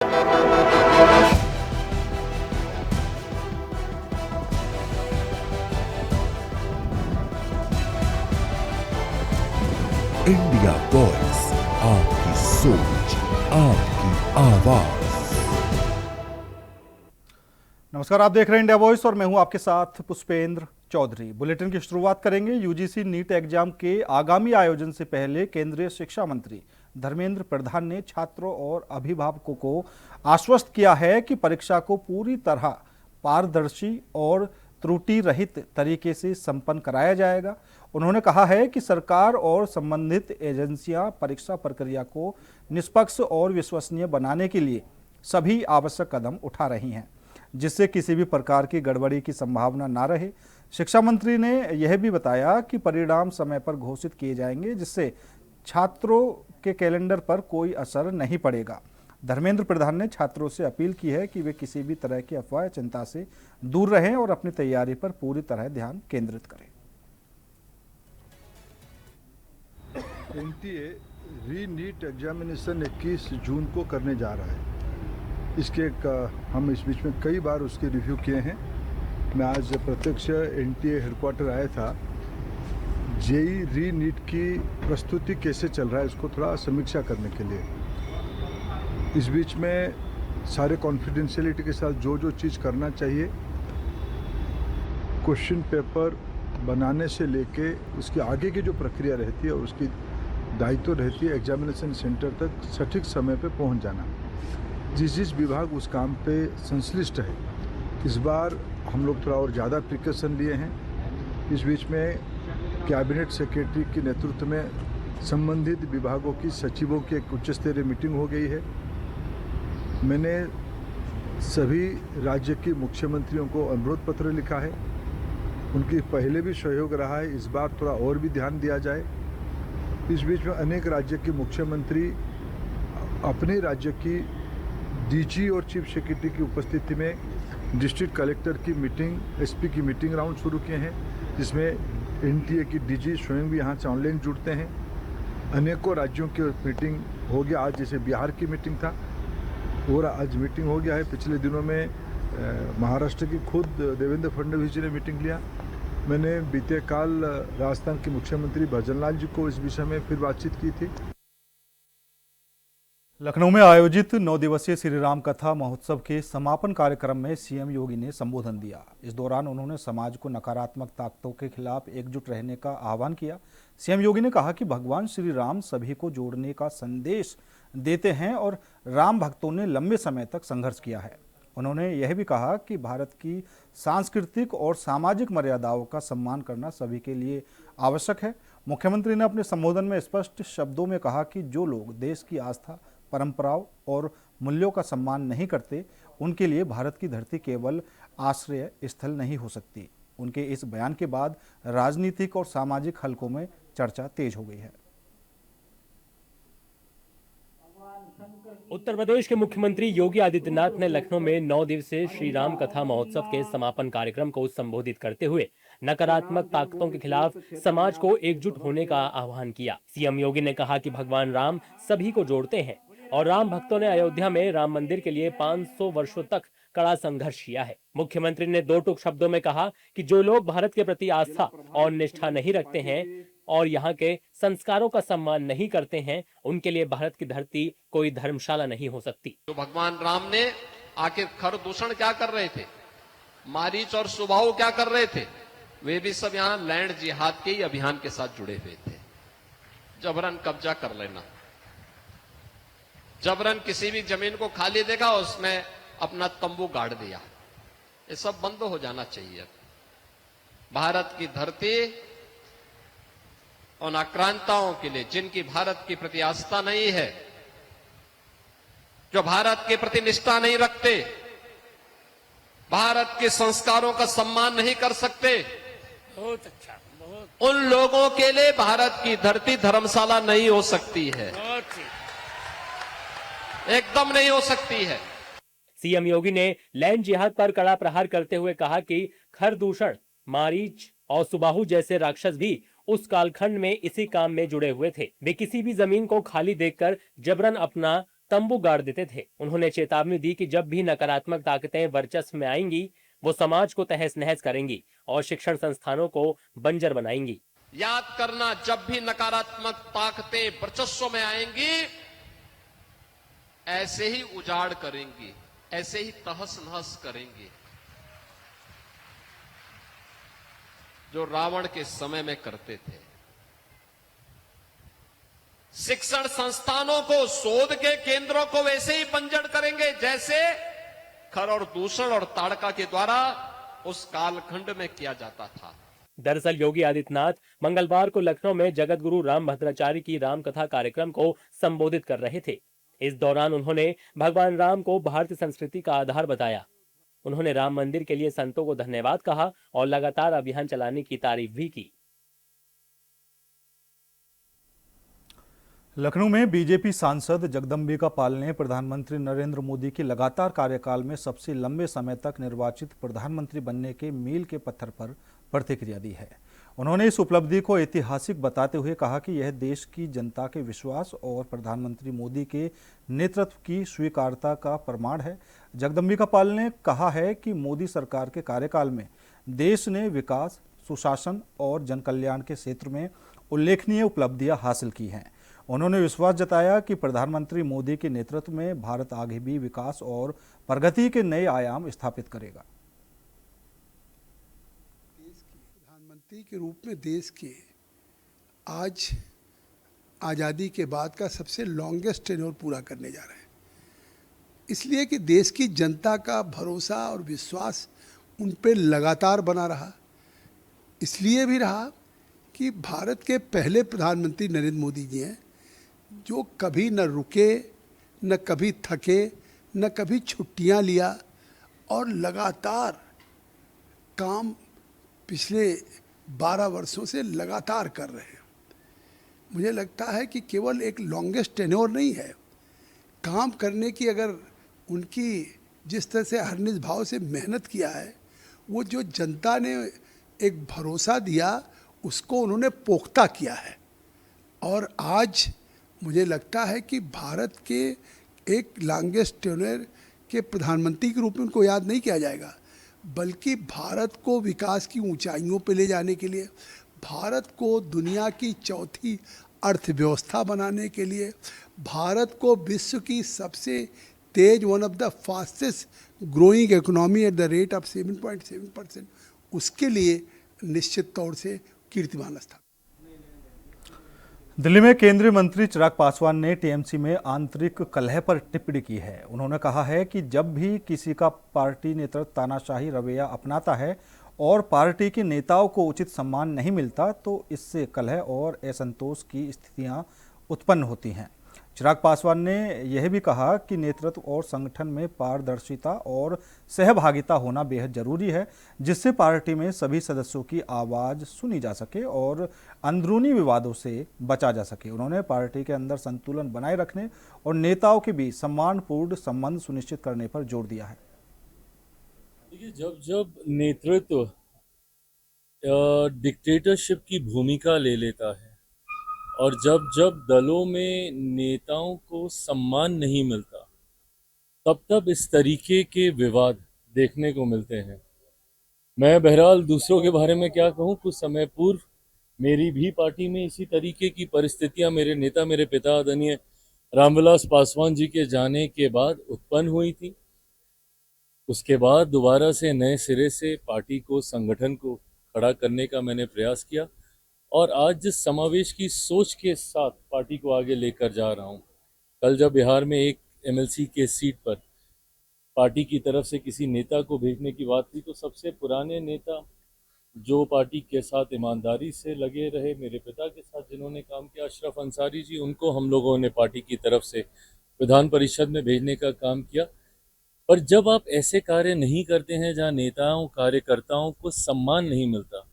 India voice, आपकी सोच, आपकी आवाज। नमस्कार, आप देख रहे हैं इंडिया वॉइस और मैं हूं आपके साथ पुष्पेंद्र चौधरी। बुलेटिन की शुरुआत करेंगे। यूजीसी नीट एग्जाम के आगामी आयोजन से पहले केंद्रीय शिक्षा मंत्री धर्मेंद्र प्रधान ने छात्रों और अभिभावकों को आश्वस्त किया है कि परीक्षा को पूरी तरह पारदर्शी और त्रुटि रहित तरीके से संपन्न कराया जाएगा। उन्होंने कहा है कि सरकार और संबंधित एजेंसियां परीक्षा प्रक्रिया को निष्पक्ष और विश्वसनीय बनाने के लिए सभी आवश्यक कदम उठा रही हैं, जिससे किसी भी प्रकार की गड़बड़ी की संभावना ना रहे। शिक्षा मंत्री ने यह भी बताया कि परिणाम समय पर घोषित किए जाएंगे, जिससे छात्रों के कैलेंडर पर कोई असर नहीं पड़ेगा। धर्मेंद्र प्रधान ने छात्रों से अपील की है कि वे किसी भी तरह की अफवाह या चिंता से दूर रहें और अपनी तैयारी पर पूरी तरह ध्यान केंद्रित करें। एनटीए री नीट एग्जामिनेशन 21 जून को करने जा रहा है। इसके हम इस बीच में कई बार उसके रिव्यू किए हैं। मैं आज प्रत्यक्ष एनटीए हेडक्वार्टर आया था। जेई री नीट की प्रस्तुति कैसे चल रहा है इसको थोड़ा समीक्षा करने के लिए। इस बीच में सारे कॉन्फिडेंशियलिटी के साथ जो जो चीज़ करना चाहिए, क्वेश्चन पेपर बनाने से लेके उसकी आगे की जो प्रक्रिया रहती है और उसकी दायित्व रहती है एग्जामिनेशन सेंटर तक सटीक समय पे पहुंच जाना। जिस जिस विभाग उस काम पे संश्लिष्ट है, इस बार हम लोग थोड़ा और ज़्यादा प्रिकॉशन लिए हैं। इस बीच में कैबिनेट सेक्रेटरी के नेतृत्व में संबंधित विभागों की सचिवों की एक उच्च स्तरीय मीटिंग हो गई है। मैंने सभी राज्य के मुख्यमंत्रियों को अनुरोध पत्र लिखा है। उनकी पहले भी सहयोग रहा है, इस बार थोड़ा और भी ध्यान दिया जाए। इस बीच में अनेक राज्य के मुख्यमंत्री अपने राज्य की डीजी और चीफ सेक्रेटरी की उपस्थिति में डिस्ट्रिक्ट कलेक्टर की मीटिंग, एसपी की मीटिंग राउंड शुरू किए हैं, जिसमें एनटीए की डीजी स्वयं भी यहाँ से ऑनलाइन जुड़ते हैं। अनेकों राज्यों की मीटिंग हो गया। आज जैसे बिहार की मीटिंग था और आज मीटिंग हो गया है। पिछले दिनों में महाराष्ट्र की खुद देवेंद्र फडणवीस जी ने मीटिंग लिया। मैंने बीते काल राजस्थान के मुख्यमंत्री भजनलाल जी को इस विषय में फिर बातचीत की थी। लखनऊ में आयोजित 9 दिवसीय श्री राम कथा महोत्सव के समापन कार्यक्रम में सीएम योगी ने संबोधन दिया। इस दौरान उन्होंने समाज को नकारात्मक ताकतों के खिलाफ एकजुट रहने का आह्वान किया। सीएम योगी ने कहा कि भगवान श्री राम सभी को जोड़ने का संदेश देते हैं और राम भक्तों ने लंबे समय तक संघर्ष किया है। उन्होंने यह भी कहा कि भारत की सांस्कृतिक और सामाजिक मर्यादाओं का सम्मान करना सभी के लिए आवश्यक है। मुख्यमंत्री ने अपने संबोधन में स्पष्ट शब्दों में कहा कि जो लोग देश की आस्था, परंपराओं और मूल्यों का सम्मान नहीं करते, उनके लिए भारत की धरती केवल आश्रय स्थल नहीं हो सकती। उनके इस बयान के बाद राजनीतिक और सामाजिक हलकों में चर्चा तेज हो गई है। उत्तर प्रदेश के मुख्यमंत्री योगी आदित्यनाथ ने लखनऊ में 9 दिवसीय श्री राम कथा महोत्सव के समापन कार्यक्रम को संबोधित करते हुए नकारात्मक ताकतों के खिलाफ समाज को एकजुट होने का आह्वान किया। सीएम योगी ने कहा कि भगवान राम सभी को जोड़ते हैं और राम भक्तों ने अयोध्या में राम मंदिर के लिए 500 वर्षों तक कड़ा संघर्ष किया है। मुख्यमंत्री ने दो टूक शब्दों में कहा कि जो लोग भारत के प्रति आस्था और निष्ठा नहीं रखते हैं और यहाँ के संस्कारों का सम्मान नहीं करते हैं, उनके लिए भारत की धरती कोई धर्मशाला नहीं हो सकती। तो भगवान राम ने आखिर खर दूषण क्या कर रहे थे, मारीच और सुबाहु क्या कर रहे थे, वे भी सब यहाँ लैंड जिहाद के ही अभियान के साथ जुड़े हुए थे। जबरन कब्जा कर लेना, जबरन किसी भी जमीन को खाली देखा उसमें अपना तंबू गाड़ दिया, ये सब बंद हो जाना चाहिए। भारत की धरती उन आक्रांताओं के लिए जिनकी भारत के प्रति आस्था नहीं है, जो भारत के प्रति निष्ठा नहीं रखते, भारत के संस्कारों का सम्मान नहीं कर सकते, बहुत अच्छा, उन लोगों के लिए भारत की धरती धर्मशाला नहीं हो सकती है, एकदम नहीं हो सकती है। सीएम योगी ने लैंड जिहाद पर कड़ा प्रहार करते हुए कहा कि खरदूषण, मारीच और सुबाहु जैसे राक्षस भी उस कालखंड में इसी काम में जुड़े हुए थे। वे किसी भी जमीन को खाली देखकर जबरन अपना तंबू गाड़ देते थे। उन्होंने चेतावनी दी कि जब भी नकारात्मक ताकतें वर्चस्व में आएंगी, वो समाज को तहस नहस करेंगी और शिक्षण संस्थानों को बंजर बनाएंगी। याद करना, जब भी नकारात्मक ताकतें वर्चस्व में आएंगी, ऐसे ही उजाड़ करेंगी, ऐसे ही तहस नहस करेंगी, जो रावण के समय में करते थे। शिक्षण संस्थानों को, शोध के केंद्रों को वैसे ही बंजर करेंगे जैसे खर और दूषण और ताड़का के द्वारा उस कालखंड में किया जाता था। दरअसल योगी आदित्यनाथ मंगलवार को लखनऊ में जगत गुरु रामभद्राचार्य की रामकथा कार्यक्रम को संबोधित कर रहे थे। इस दौरान उन्होंने भगवान राम को भारतीय संस्कृति का आधार बताया। उन्होंने राम मंदिर के लिए संतों को धन्यवाद कहा और लगातार अभियान चलाने की तारीफ भी की। लखनऊ में बीजेपी सांसद जगदम्बिका पाल ने प्रधानमंत्री नरेंद्र मोदी के लगातार कार्यकाल में सबसे लंबे समय तक निर्वाचित प्रधानमंत्री बनने के मील के पत्थर पर प्रतिक्रिया दी है। उन्होंने इस उपलब्धि को ऐतिहासिक बताते हुए कहा कि यह देश की जनता के विश्वास और प्रधानमंत्री मोदी के नेतृत्व की स्वीकार्यता का प्रमाण है। जगदम्बिका पाल ने कहा है कि मोदी सरकार के कार्यकाल में देश ने विकास, सुशासन और जनकल्याण के क्षेत्र में उल्लेखनीय उपलब्धियां हासिल की हैं। उन्होंने विश्वास जताया कि प्रधानमंत्री मोदी के नेतृत्व में भारत आगे भी विकास और प्रगति के नए आयाम स्थापित करेगा। प्रधानमंत्री के रूप में देश के आज आज़ादी के बाद का सबसे लॉन्गेस्ट टेन्योर पूरा करने जा रहे हैं, इसलिए कि देश की जनता का भरोसा और विश्वास उन पे लगातार बना रहा। इसलिए भी रहा कि भारत के पहले प्रधानमंत्री नरेंद्र मोदी जी हैं, जो कभी न रुके, न कभी थके, न कभी छुट्टियां लिया और लगातार काम पिछले 12 वर्षों से लगातार कर रहे हैं। मुझे लगता है कि केवल एक लॉन्गेस्ट टेन्योर नहीं है, काम करने की अगर उनकी जिस तरह से हरनिश भाव से मेहनत किया है, वो जो जनता ने एक भरोसा दिया उसको उन्होंने पोख्ता किया है। और आज मुझे लगता है कि भारत के एक लॉन्गेस्ट टेन्योर के प्रधानमंत्री के रूप में उनको याद नहीं किया जाएगा, बल्कि भारत को विकास की ऊंचाइयों पर ले जाने के लिए, भारत को दुनिया की चौथी अर्थव्यवस्था बनाने के लिए, भारत को विश्व की सबसे तेज, one of the fastest growing economy at the rate of 7.7%, उसके लिए निश्चित तौर से कीर्तिमान स्थान। दिल्ली में केंद्रीय मंत्री चिराग पासवान ने टीएमसी में आंतरिक कलह पर टिप्पणी की है। उन्होंने कहा है कि जब भी किसी का पार्टी नेतृत्व तानाशाही रवैया अपनाता है और पार्टी के नेताओं को उचित सम्मान नहीं मिलता तो इससे कलह और असंतोष की स्थितियां उत्पन्न होती हैं। चिराग पासवान ने यह भी कहा कि नेतृत्व और संगठन में पारदर्शिता और सहभागिता होना बेहद जरूरी है, जिससे पार्टी में सभी सदस्यों की आवाज़ सुनी जा सके और अंदरूनी विवादों से बचा जा सके। उन्होंने पार्टी के अंदर संतुलन बनाए रखने और नेताओं के बीच सम्मानपूर्ण संबंध सुनिश्चित करने पर जोर दिया है। देखिए, जब नेतृत्व डिक्टेटरशिप की भूमिका ले लेता है और जब दलों में नेताओं को सम्मान नहीं मिलता, तब इस तरीके के विवाद देखने को मिलते हैं। मैं बहरहाल दूसरों के बारे में क्या कहूँ, कुछ समय पूर्व मेरी भी पार्टी में इसी तरीके की परिस्थितियां मेरे नेता, मेरे पिता आदरणीय रामविलास पासवान जी के जाने के बाद उत्पन्न हुई थी। उसके बाद दोबारा से नए सिरे से पार्टी को, संगठन को खड़ा करने का मैंने प्रयास किया और आज जिस समावेश की सोच के साथ पार्टी को आगे लेकर जा रहा हूँ, कल जब बिहार में एक एमएलसी के सीट पर पार्टी की तरफ से किसी नेता को भेजने की बात थी, तो सबसे पुराने नेता जो पार्टी के साथ ईमानदारी से लगे रहे, मेरे पिता के साथ जिन्होंने काम किया, अशरफ अंसारी जी, उनको हम लोगों ने पार्टी की तरफ से विधान परिषद में भेजने का काम किया। पर जब आप ऐसे कार्य नहीं करते हैं जहां नेताओं, कार्यकर्ताओं को सम्मान नहीं मिलता,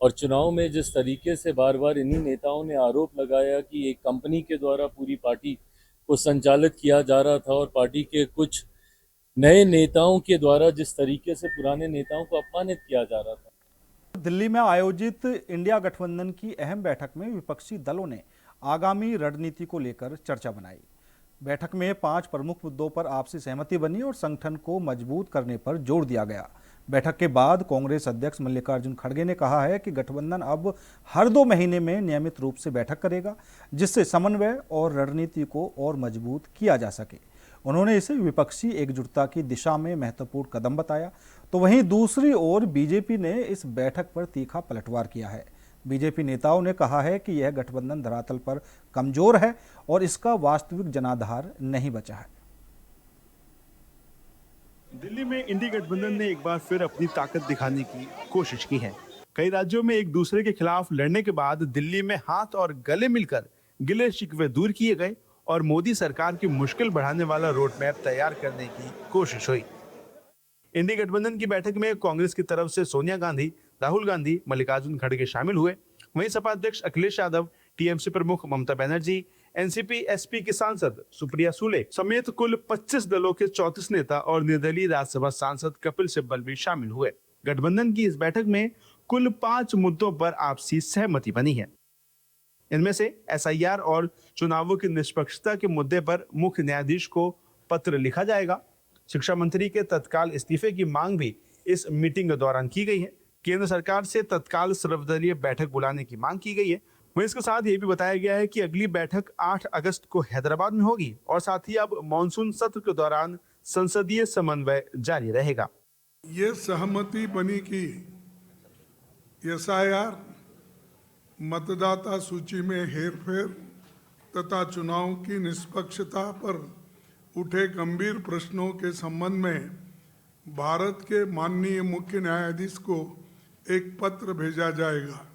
और चुनाव में जिस तरीके से बार बार इन्हीं नेताओं ने आरोप लगाया कि एक कंपनी के द्वारा पूरी पार्टी को संचालित किया जा रहा था और पार्टी के कुछ नए नेताओं के द्वारा जिस तरीके से पुराने नेताओं को अपमानित किया जा रहा था। दिल्ली में आयोजित इंडिया गठबंधन की अहम बैठक में विपक्षी दलों ने आगामी रणनीति को लेकर चर्चा बनाई। बैठक में 5 प्रमुख मुद्दों पर आपसी सहमति बनी और संगठन को मजबूत करने पर जोर दिया गया। बैठक के बाद कांग्रेस अध्यक्ष मल्लिकार्जुन खड़गे ने कहा है कि गठबंधन अब हर 2 महीने में नियमित रूप से बैठक करेगा, जिससे समन्वय और रणनीति को और मजबूत किया जा सके। उन्होंने इसे विपक्षी एकजुटता की दिशा में महत्वपूर्ण कदम बताया। तो वहीं दूसरी ओर बीजेपी ने इस बैठक पर तीखा पलटवार किया है। बीजेपी नेताओं ने कहा है कि यह गठबंधन धरातल पर कमजोर है और इसका वास्तविक जनाधार नहीं बचा है। दिल्ली में इंडी गठबंधन ने एक बार फिर अपनी ताकत दिखाने की कोशिश की है। कई राज्यों में एक दूसरे के खिलाफ लड़ने के बाद दिल्ली में हाथ और गले मिलकर गिले शिकवे दूर किए गए और मोदी सरकार की मुश्किल बढ़ाने वाला रोड मैप तैयार करने की कोशिश हुई। इंडी गठबंधन की बैठक में कांग्रेस की तरफ से सोनिया गांधी, राहुल गांधी, मल्लिकार्जुन खड़गे शामिल हुए। वहीं सपा अध्यक्ष अखिलेश यादव, टीएमसी प्रमुख ममता बनर्जी, एनसीपी एसपी की सांसद सुप्रिया सुले समेत कुल 25 दलों के 34 नेता और निर्दलीय राज्यसभा सांसद कपिल सिब्बल भी शामिल हुए। गठबंधन की इस बैठक में कुल 5 मुद्दों पर आपसी सहमति बनी है। इनमें से एसआईआर और चुनावों की निष्पक्षता के मुद्दे पर मुख्य न्यायाधीश को पत्र लिखा जाएगा। शिक्षा मंत्री के तत्काल इस्तीफे की मांग भी इस मीटिंग के दौरान की गई है। केंद्र सरकार से तत्काल सर्वदलीय बैठक बुलाने की मांग की गई है। वहीं इसके साथ ये भी बताया गया है कि अगली बैठक 8 अगस्त को हैदराबाद में होगी और साथ ही अब मानसून सत्र के दौरान संसदीय समन्वय जारी रहेगा। ये सहमति बनी कि एसआईआर, मतदाता सूची में हेरफेर तथा चुनाव की निष्पक्षता पर उठे गंभीर प्रश्नों के संबंध में भारत के माननीय मुख्य न्यायाधीश को एक पत्र भेजा जाएगा।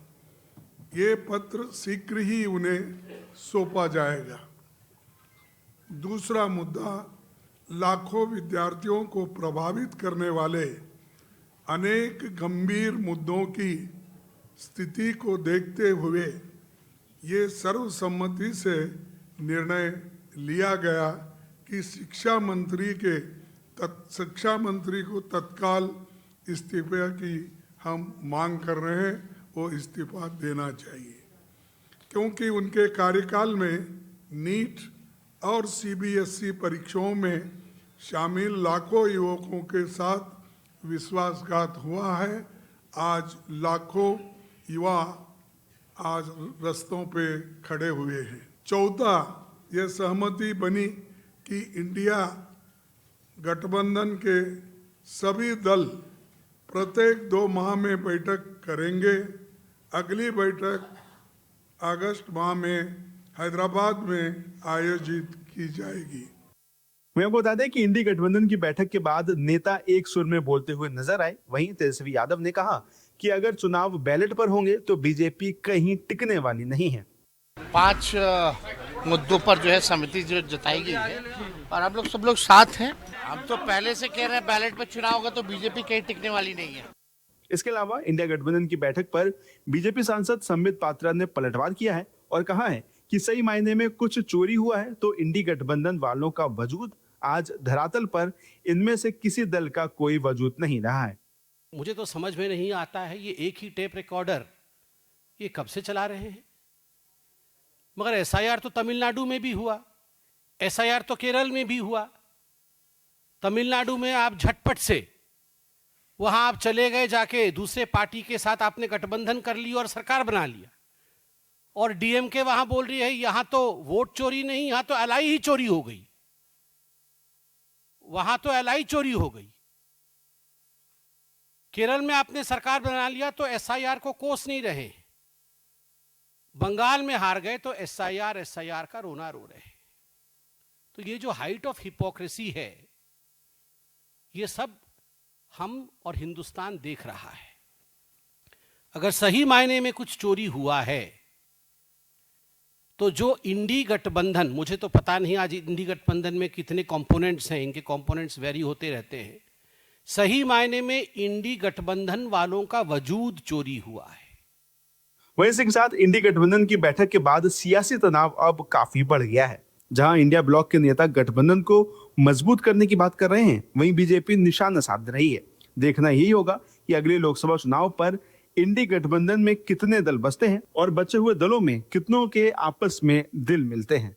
ये पत्र शीघ्र ही उन्हें सौंपा जाएगा। दूसरा मुद्दा, लाखों विद्यार्थियों को प्रभावित करने वाले अनेक गंभीर मुद्दों की स्थिति को देखते हुए ये सर्वसम्मति से निर्णय लिया गया कि शिक्षा मंत्री को तत्काल इस्तीफे की हम मांग कर रहे हैं, वो इस्तीफा देना चाहिए, क्योंकि उनके कार्यकाल में नीट और सीबीएसई परीक्षाओं में शामिल लाखों युवकों के साथ विश्वासघात हुआ है। आज लाखों युवा आज रास्तों पे खड़े हुए हैं। चौथा, ये सहमति बनी कि इंडिया गठबंधन के सभी दल प्रत्येक 2 माह में बैठक करेंगे। अगली बैठक अगस्त माह में हैदराबाद में आयोजित की जाएगी। मैं आपको बता दें कि इंडी गठबंधन की बैठक के बाद नेता एक सुर में बोलते हुए नजर आए। वहीं तेजस्वी यादव ने कहा कि अगर चुनाव बैलेट पर होंगे तो बीजेपी कहीं टिकने वाली नहीं है। 5 मुद्दों पर जो है सहमति जो जताई गई है और हम लोग सब लोग साथ हैं। हम तो पहले से कह रहे हैं बैलेट पर चुनाव होगा तो बीजेपी कहीं टिकने वाली नहीं है। इसके अलावा इंडिया गठबंधन की बैठक पर बीजेपी सांसद संबित पात्रा ने पलटवार किया है और कहा है कि सही मायने में कुछ चोरी हुआ है तो इंडी गठबंधन वालों का वजूद आज धरातल पर इनमें से किसी दल का कोई वजूद नहीं रहा है। मुझे तो समझ में नहीं आता है, ये एक ही टेप रिकॉर्डर ये कब से चला रहे हैं। मगर एसआईआर तो तमिलनाडु में भी हुआ, एसआईआर तो केरल में भी हुआ। तमिलनाडु में आप झटपट से वहां आप चले गए, जाके दूसरे पार्टी के साथ आपने गठबंधन कर लिया और सरकार बना लिया। और डीएमके वहां बोल रही है यहां तो वोट चोरी नहीं, यहां तो एलआई ही चोरी हो गई, वहां तो एलआई चोरी हो गई। केरल में आपने सरकार बना लिया तो एसआईआर को कोस नहीं रहे। बंगाल में हार गए तो एसआईआर का रोना रो रहे। तो ये जो हाइट ऑफ हिपोक्रेसी है, ये सब हम और हिंदुस्तान देख रहा है। अगर सही मायने में कुछ चोरी हुआ है तो जो इंडी गठबंधन, मुझे तो पता नहीं आज इंडी गठबंधन में कितने कंपोनेंट्स हैं, इनके कंपोनेंट्स वेरी होते रहते हैं। सही मायने में इंडी गठबंधन वालों का वजूद चोरी हुआ है। वहीं इसके साथ इंडी गठबंधन की बैठक के बाद सियासी तनाव अब काफी बढ़ गया है। जहां इंडिया ब्लॉक के नेता गठबंधन को मजबूत करने की बात कर रहे हैं, वहीं बीजेपी निशाना साध रही है। देखना यही होगा कि अगले लोकसभा चुनाव पर इंडी गठबंधन में कितने दल बचते हैं और बचे हुए दलों में कितनों के आपस में दिल मिलते हैं।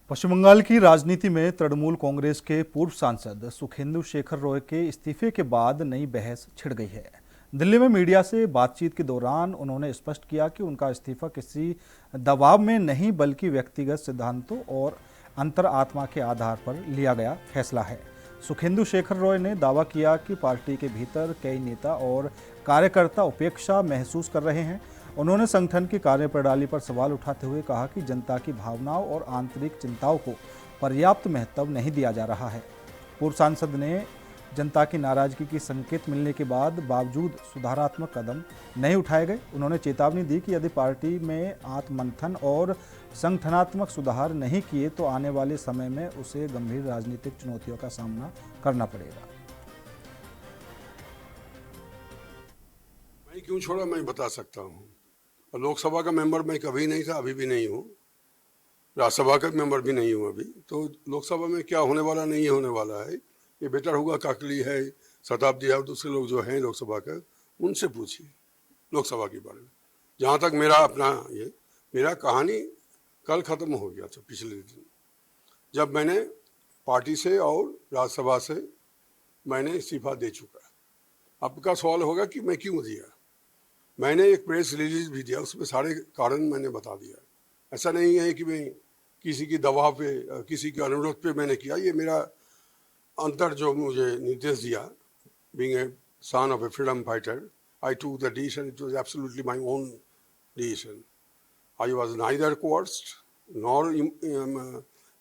पश्चिम बंगाल की राजनीति में तृणमूल कांग्रेस के पूर्व सांसद सुखेंदु शेखर रॉय के इस्तीफे के बाद नई बहस छिड़ गई है। दिल्ली में मीडिया से बातचीत के दौरान उन्होंने स्पष्ट किया कि उनका इस्तीफा किसी दबाव में नहीं बल्कि व्यक्तिगत सिद्धांतों और अंतरात्मा के आधार पर लिया गया फैसला है। सुखेंदु शेखर रॉय ने दावा किया कि पार्टी के भीतर कई नेता और कार्यकर्ता उपेक्षा महसूस कर रहे हैं। उन्होंने संगठन की कार्यप्रणाली पर सवाल उठाते हुए कहा कि जनता की भावनाओं और आंतरिक चिंताओं को पर्याप्त महत्व नहीं दिया जा रहा है। पूर्व सांसद ने जनता की नाराजगी की संकेत मिलने के बाद बावजूद सुधारात्मक कदम नहीं उठाए गए। उन्होंने चेतावनी दी कि यदि पार्टी में आत्ममंथन और संगठनात्मक सुधार नहीं किए तो आने वाले समय में उसे गंभीर राजनीतिक चुनौतियों का सामना करना पड़ेगा। मैं क्यों छोड़ा मैं बता सकता हूँ। और लोकसभा का मेंबर मैं कभी नहीं था, अभी भी नहीं हूँ। राज्यसभा का मेंबर भी नहीं हूँ अभी। तो लोकसभा में क्या होने वाला नहीं होने वाला है ये बेटर होगा। काकली है, शताब्दी है और दूसरे लोग जो हैं लोकसभा का, उनसे पूछिए लोकसभा के बारे में। जहाँ तक मेरा कहानी कल ख़त्म हो गया था पिछले दिन, जब मैंने पार्टी से और राज्यसभा से मैंने इस्तीफा दे चुका। आपका सवाल होगा कि मैं क्यों दिया। मैंने एक प्रेस रिलीज भी दिया, उसमें सारे कारण मैंने बता दिया। ऐसा नहीं है कि मैं किसी की दबाव पे, किसी के अनुरोध पे मैंने किया। ये मेरा अंतर जो मुझे निर्देश दिया, being a son of A freedom fighter, I took the decision. It was absolutely my own decision. I was neither coerced nor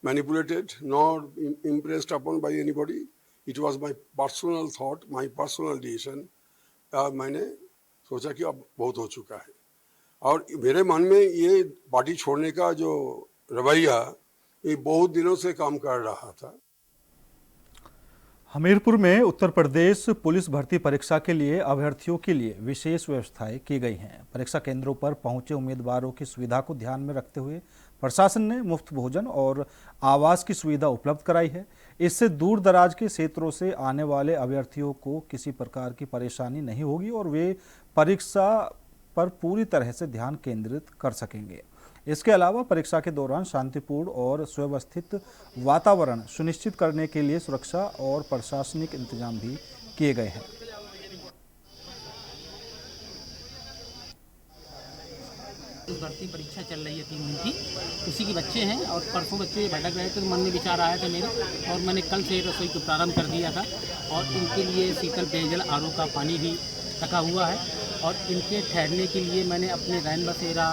manipulated nor impressed upon by anybody. It was my personal thought, my personal decision. मैंने सोचा कि अब बहुत हो चुका है और मेरे मन में ये पार्टी छोड़ने का जो रवैया ये बहुत दिनों से काम कर रहा था। हमीरपुर में उत्तर प्रदेश पुलिस भर्ती परीक्षा के लिए अभ्यर्थियों के लिए विशेष व्यवस्थाएं की गई हैं। परीक्षा केंद्रों पर पहुंचे उम्मीदवारों की सुविधा को ध्यान में रखते हुए प्रशासन ने मुफ्त भोजन और आवास की सुविधा उपलब्ध कराई है। इससे दूर दराज के क्षेत्रों से आने वाले अभ्यर्थियों को किसी प्रकार की परेशानी नहीं होगी और वे परीक्षा पर पूरी तरह से ध्यान केंद्रित कर सकेंगे। इसके अलावा परीक्षा के दौरान शांतिपूर्ण और सुव्यवस्थित वातावरण सुनिश्चित करने के लिए सुरक्षा और प्रशासनिक इंतजाम भी किए गए हैं। भर्ती परीक्षा चल रही है 3 दिन की, उसी के बच्चे हैं और परसों बच्चे भटक रहे थे। मन में विचार आया था मेरे और मैंने कल से रसोई को प्रारंभ कर दिया था और इनके लिए शीतल पेयजल आरओ का पानी भी रखा हुआ है और इनके ठहरने के लिए मैंने अपने रैन बसेरा,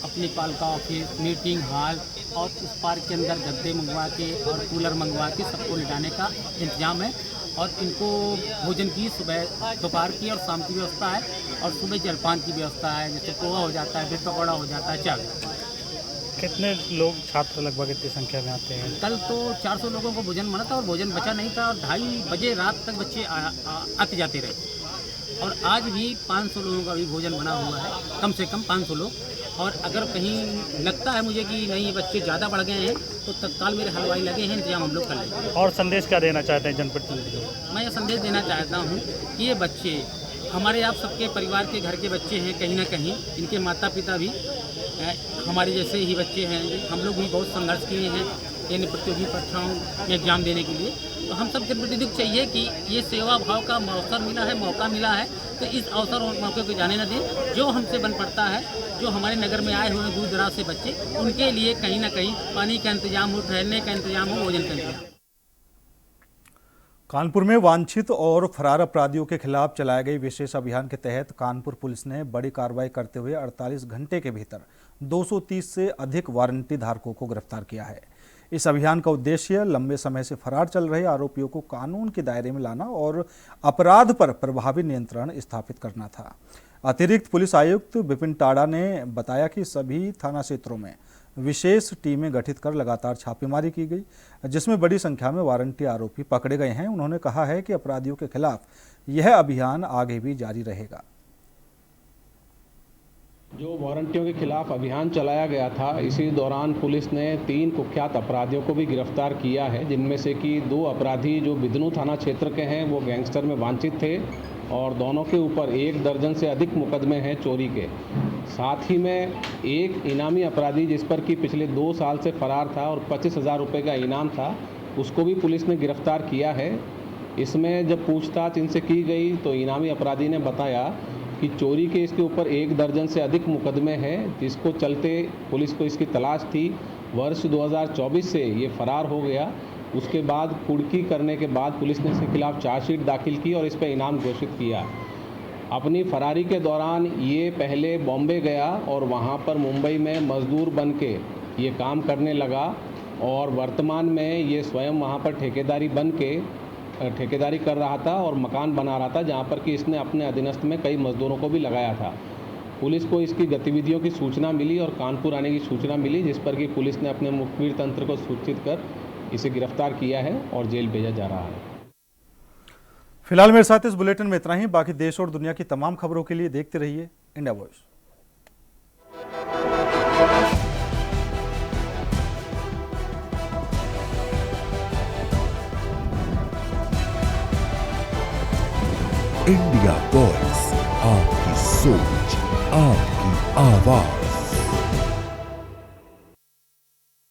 अपनी पालिका ऑफिस, मीटिंग हॉल और उस पार्क के अंदर गद्दे मंगवा के और कूलर मंगवा के सबको लिटाने का इंतजाम है और इनको भोजन की सुबह दोपहर की और शाम की व्यवस्था है और सुबह जलपान की व्यवस्था है, जैसे पोहा हो जाता है, ब्रेड पकौड़ा हो जाता है, चाय। कितने लोग छात्र लगभग इतनी संख्या में आते हैं? कल तो 400 लोगों को भोजन बना था और भोजन बचा नहीं था और 2:30 बजे रात तक बच्चे आते जाते रहे और आज भी 500 लोगों का भी भोजन बना हुआ है, कम से कम 500 लोग। और अगर कहीं लगता है मुझे कि नहीं बच्चे ज़्यादा बढ़ गए हैं तो तत्काल मेरे हलवाई लगे हैं, इंतजाम हम लोग कर लेंगे। और संदेश क्या देना चाहते हैं जनप्रतिनिधियों को? मैं ये संदेश देना चाहता हूँ कि ये बच्चे हमारे आप सबके परिवार के घर के बच्चे हैं, कहीं ना कहीं इनके माता पिता भी हमारे जैसे ही बच्चे हैं। हम लोग भी बहुत संघर्ष किए हैं इन प्रतियोगी परीक्षाओं में एग्जाम देने के लिए। तो हम सब जनप्रतिनिधि को चाहिए कि ये सेवा भाव का अवसर मिला है, मौका मिला है, तो इस अवसर और मौके को जाने न दें। जो हमसे बन पड़ता है, जो हमारे नगर में आए हुए दूर दराज से बच्चे, उनके लिए कहीं ना कहीं पानी का इंतजाम हो, ठहरने का इंतजाम हो, भोजन का इंतजाम। कानपुर में वांछित और फरार अपराधियों के खिलाफ चलाए गए विशेष अभियान के तहत कानपुर पुलिस ने बड़ी कार्रवाई करते हुए 48 घंटे के भीतर 230 से अधिक वारंटी धारकों को गिरफ्तार किया है। इस अभियान का उद्देश्य लंबे समय से फरार चल रहे आरोपियों को कानून के दायरे में लाना और अपराध पर प्रभावी नियंत्रण स्थापित करना था। अतिरिक्त पुलिस आयुक्त विपिन टाडा ने बताया कि सभी थाना क्षेत्रों में विशेष टीमें गठित कर लगातार छापेमारी की गई, जिसमें बड़ी संख्या में वारंटी आरोपी पकड़े गए हैं। उन्होंने कहा है कि अपराधियों के खिलाफ यह अभियान आगे भी जारी रहेगा। जो वारंटियों के खिलाफ अभियान चलाया गया था, इसी दौरान पुलिस ने 3 कुख्यात अपराधियों को भी गिरफ्तार किया है, जिनमें से कि 2 अपराधी जो बिदनू थाना क्षेत्र के हैं वो गैंगस्टर में वांछित थे और दोनों के ऊपर 1 दर्जन से अधिक मुकदमे हैं चोरी के। साथ ही में एक इनामी अपराधी जिस पर कि पिछले 2 साल से फरार था और 25,000 रुपये का इनाम था, उसको भी पुलिस ने गिरफ्तार किया है। इसमें जब पूछताछ इनसे की गई तो इनामी अपराधी ने बताया कि चोरी के इसके ऊपर 1 दर्जन से अधिक मुकदमे हैं, जिसको चलते पुलिस को इसकी तलाश थी। वर्ष 2024 से ये फरार हो गया। उसके बाद कुर्की करने के बाद पुलिस ने इसके खिलाफ चार्जशीट दाखिल की और इस पर इनाम घोषित किया। अपनी फरारी के दौरान ये पहले बॉम्बे गया और वहाँ पर मुंबई में मजदूर बन के ये काम करने लगा और वर्तमान में ये स्वयं वहाँ पर ठेकेदारी कर रहा था और मकान बना रहा था, जहाँ पर कि इसने अपने अधीनस्थ में कई मजदूरों को भी लगाया था। पुलिस को इसकी गतिविधियों की सूचना मिली और कानपुर आने की सूचना मिली, जिस पर कि पुलिस ने अपने मुखबिर तंत्र को सूचित कर इसे गिरफ्तार किया है और जेल भेजा जा रहा है। फिलहाल मेरे साथ इस बुलेटिन में इतना ही। बाकी देश और दुनिया की तमाम खबरों के लिए देखते रहिए इंडिया वॉइस। इंडिया वॉइस, आपकी सोच, आपकी आवाज।